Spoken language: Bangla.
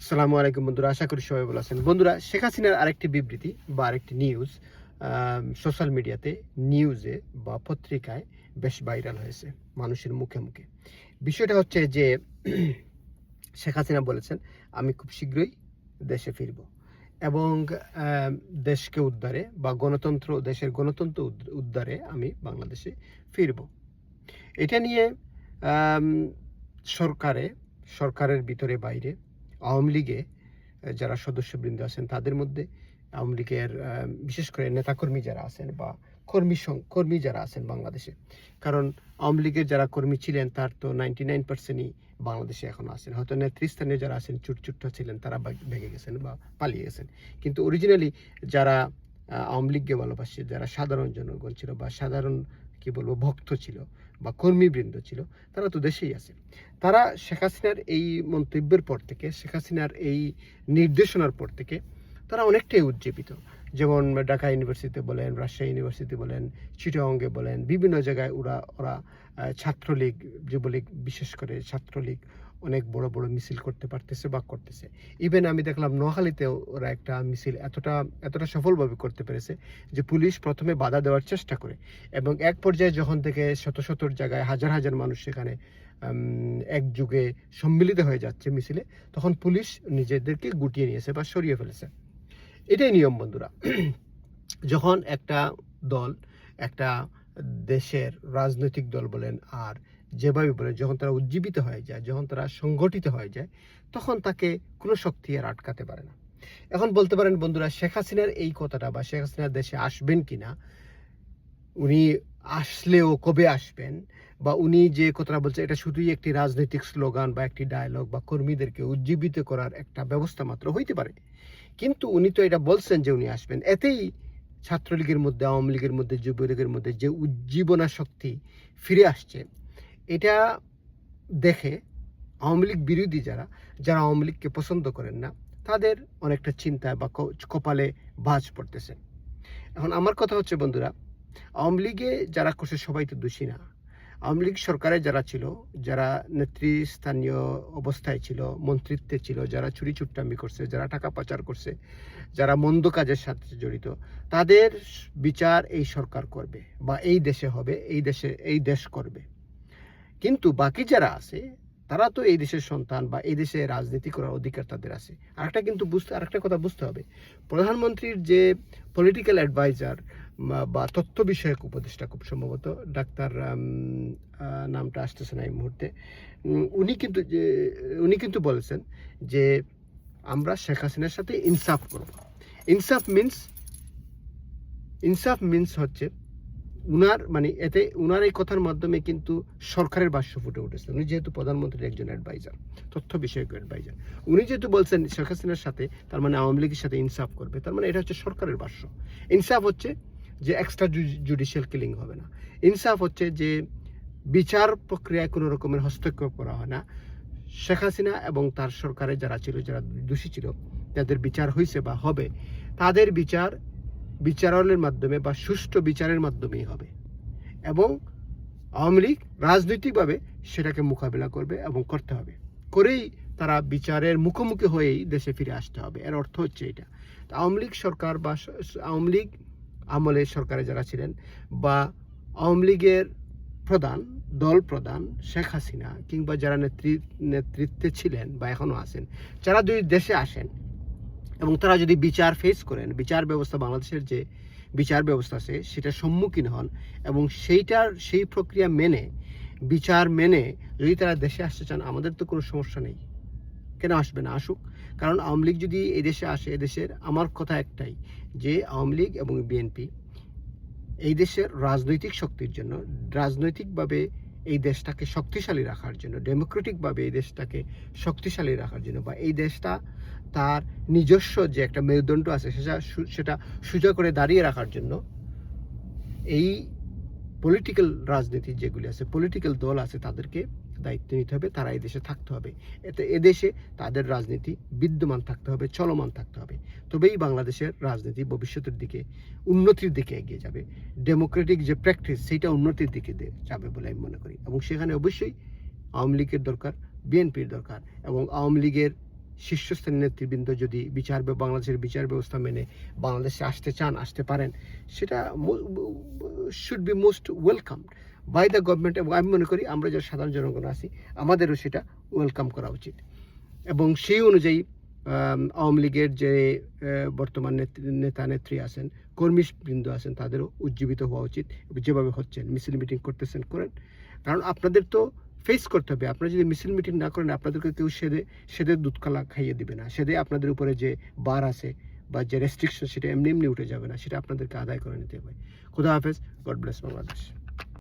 আসসালামু আলাইকুম বন্ধুরা, আশা করি সবাই ভালো আছেন। বন্ধুরা, শেখ হাসিনার আরেকটি বিবৃতি বা আরেকটি নিউজ সোশ্যাল মিডিয়াতে, নিউজে বা পত্রিকায় বেশ ভাইরাল হয়েছে মানুষের মুখে মুখে। বিষয়টা হচ্ছে যে শেখ হাসিনা বলেছেন, আমি খুব শীঘ্রই দেশে ফিরব এবং দেশকে উদ্ধারে বা দেশের গণতন্ত্র উদ্ধারে আমি বাংলাদেশে ফিরব। এটা নিয়ে সরকারের ভিতরে বাইরে আওয়ামী লীগে যারা সদস্যবৃন্দ আছেন তাদের মধ্যে, আওয়ামী লীগের বিশেষ করে নেতাকর্মী যারা আছেন বা কর্মী যারা আছেন বাংলাদেশে, কারণ আওয়ামী লীগের যারা কর্মী ছিলেন তার তো 99%ই বাংলাদেশে এখনো আছেন। হয়তো নেতৃস্থানীয় যারা আছেন চুটচুট্টা ছিলেন, তারা ভেগে গেছেন বা পালিয়ে গেছেন, কিন্তু অরিজিনালি যারা আওয়ামী লীগকে ভালোবাসে, যারা সাধারণ জনগণ ছিল বা সাধারণ ভক্ত ছিল বা কর্মীবৃন্দ ছিল, তারা তো দেশেই আছে। তারা শেখ হাসিনার এই মন্তব্যের পর থেকে, শেখ হাসিনার এই নির্দেশনার পর থেকে তারা অনেকটাই উজ্জীবিত। যেমন ঢাকা ইউনিভার্সিটিতে বলেন, রাজশাহী ইউনিভার্সিটি বলেন, চিটাগংয়ে বলেন, বিভিন্ন জায়গায় ওরা ছাত্রলীগ, যুবলীগ, বিশেষ করে ছাত্রলীগ অনেক বড় বড় মিছিল করতে পারতেছে বা করতেছে। ইভেন আমি দেখলাম নোয়াখালীতেও ওরা একটা মিছিল এতটা সফলভাবে করতে পেরেছে যে পুলিশ প্রথমে বাধা দেওয়ার চেষ্টা করে, এবং এক পর্যায়ে যখন থেকে শত জায়গায় হাজার হাজার মানুষ সেখানে একযুগে সম্মিলিত হয়ে যাচ্ছে মিছিলে, তখন পুলিশ নিজেদেরকে গুটিয়ে নিয়েছে বা সরিয়ে ফেলেছে। এটাই নিয়ম বন্ধুরা। যখন একটা দল, একটা দেশের রাজনৈতিক দল বলেন আর যেভাবে বলেন, যখন তারা উজ্জীবিত হয়ে যায়, যখন তারা সংগঠিত হয়ে যায়, তখন তাকে কোনো শক্তি আর আটকাতে পারে না। এখন বলতে পারেন বন্ধুরা, শেখ হাসিনার এই কথাটা বা শেখ হাসিনার দেশে আসবেন কিনা, উনি আসলেও কবে আসবেন, বা উনি যে কথাটা বলছে এটা শুধুই একটি রাজনৈতিক স্লোগান বা একটি ডায়লগ বা কর্মীদেরকে উজ্জীবিত করার একটা ব্যবস্থা মাত্র হইতে পারে, কিন্তু উনি তো এটা বলছেন যে উনি আসবেন। এতেই ছাত্রলীগের মধ্যে, আওয়ামী লীগের মধ্যে, যুবলীগের মধ্যে যে উজ্জীবনা শক্তি ফিরে আসছে, এটা দেখে আওয়ামী লীগ বিরোধী যারা আওয়ামী লীগকে পছন্দ করেন না, তাদের অনেকটা চিন্তায় বা কপালে ভাঁজ পড়তেছে। এখন আমার কথা হচ্ছে বন্ধুরা, আওয়ামী লীগে যারা করছে সবাই তো দোষী না। আওয়ামী লীগ সরকারে যারা ছিল, যারা নেতৃস্থানীয় অবস্থায় ছিল, মন্ত্রিত্বে ছিল, যারা চুরি চুট্টামি করছে, যারা টাকা পাচার করছে, যারা মন্দ কাজের সাথে জড়িত, তাদের বিচার এই সরকার করবে বা এই দেশে হবে, এই দেশ করবে। কিন্তু বাকি যারা আছে, তারা তো এই দেশের সন্তান বা এই দেশে রাজনীতি করার অধিকার তাদের আছে। আরেকটা কথা বুঝতে হবে, প্রধানমন্ত্রীর যে পলিটিক্যাল অ্যাডভাইজার বা তথ্য বিষয়ক উপদেষ্টা, খুব সম্ভবত ডাক্তার, নামটা আসতেছে না এই মুহূর্তে, উনি কিন্তু বলেছেন যে আমরা শেখ হাসিনার সাথে ইনসাফ করব। ইনসাফ মিন্স হচ্ছে উনার এই কথার মাধ্যমে কিন্তু সরকারের ভাষ্য ফুটে উঠেছে। উনি যেহেতু প্রধানমন্ত্রীর একজন অ্যাডভাইজার, তথ্য বিষয়ক অ্যাডভাইজার, উনি যেহেতু বলছেন শেখ হাসিনার সাথে, তার মানে আওয়ামী লীগের সাথে ইনসাফ করবে, তার মানে এটা হচ্ছে সরকারের ভাষ্য। ইনসাফ হচ্ছে যে এক্সট্রা জুডিশিয়াল কিলিং হবে না। ইনসাফ হচ্ছে যে বিচার প্রক্রিয়ায় কোনো রকমের হস্তক্ষেপ করা হয় না। শেখ হাসিনা এবং তার সরকারে যারা দোষী ছিল, যাদের বিচার হয়েছে বা হবে, তাদের বিচারালয়ের মাধ্যমে বা সুষ্ঠু বিচারের মাধ্যমেই হবে, এবং আওয়ামী লীগ রাজনৈতিকভাবে সেটাকে মোকাবিলা করবে এবং করতে হবে, করেই তারা বিচারের মুখোমুখি হয়েই দেশে ফিরে আসতে হবে। এর অর্থ হচ্ছে এটা। আওয়ামী লীগ সরকার বা আওয়ামী লীগ আমলে সরকারে যারা ছিলেন, বা আওয়ামী লীগের দল প্রধান শেখ হাসিনা, কিংবা যারা নেতৃত্বে ছিলেন বা এখনো আছেন, যারা যদি দেশে আসেন এবং তারা যদি বিচার ফেস করেন, বিচার ব্যবস্থা, বাংলাদেশের যে বিচার ব্যবস্থা আছে সেটার সম্মুখীন হন, এবং সেই প্রক্রিয়া মেনে, বিচার মেনে যদি তারা দেশে আসতে চান, আমাদের তো কোনো সমস্যা নেই। কেন আসবে না? আসুক। কারণ আওয়ামী লীগ যদি এই দেশে আসে, এদেশের, আমার কথা একটাই, যে আওয়ামী লীগ এবং বিএনপি এই দেশের রাজনৈতিক শক্তির জন্য, রাজনৈতিকভাবে এই দেশটাকে শক্তিশালী রাখার জন্য, ডেমোক্রেটিকভাবে এই দেশটাকে শক্তিশালী রাখার জন্য, বা এই দেশটা তার নিজস্ব যে একটা মেরুদণ্ড আছে সেটা সোজা করে দাঁড়িয়ে রাখার জন্য, এই পলিটিক্যাল রাজনীতি যেগুলি আছে, পলিটিক্যাল দল আছে, তাদেরকে দায়িত্ব নিতে হবে। তারা এই দেশে থাকতে হবে, এতে এদেশে তাদের রাজনীতি বিদ্যমান থাকতে হবে, চলমান থাকতে হবে। তবেই বাংলাদেশের রাজনীতি ভবিষ্যতের দিকে, উন্নতির দিকে এগিয়ে যাবে। ডেমোক্রেটিক যে প্র্যাকটিস, সেইটা উন্নতির দিকে যাবে বলে আমি মনে করি। এবং সেখানে অবশ্যই আওয়ামী লীগের দরকার, বিএনপির দরকার, এবং আওয়ামী লীগের শীর্ষস্থানীয় নেতৃবৃন্দ যদি বাংলাদেশের বিচার ব্যবস্থা মেনে বাংলাদেশে আসতে চান, আসতে পারেন, সেটা should be most welcome by the government. এবং আমি মনে করি আমরা যারা সাধারণ জনগণ আছি আমাদেরও সেটা ওয়েলকাম করা উচিত। এবং সেই অনুযায়ী আওয়ামী লীগের যে বর্তমান নেতা নেত্রী আছেন, কর্মীবৃন্দ আছেন, তাদেরও উজ্জীবিত হওয়া উচিত। যেভাবে হচ্ছেন, মিছিল মিটিং করতেছেন করেন, কারণ আপনাদের তো ফেস করতে হবে। আপনারা যদি মিছিল মিটিং না করেন, আপনাদেরকে কেউ সেদে দুধ কলা খাইয়ে দিবে না। সেদে আপনাদের উপরে যে বার আছে বা যে রেস্ট্রিকশন, সেটা এমনি এমনি উঠে যাবে না, সেটা আপনাদেরকে আদায় করে নিতে হবে। খুদা হাফেজ, গড ব্লেস বাংলাদেশ।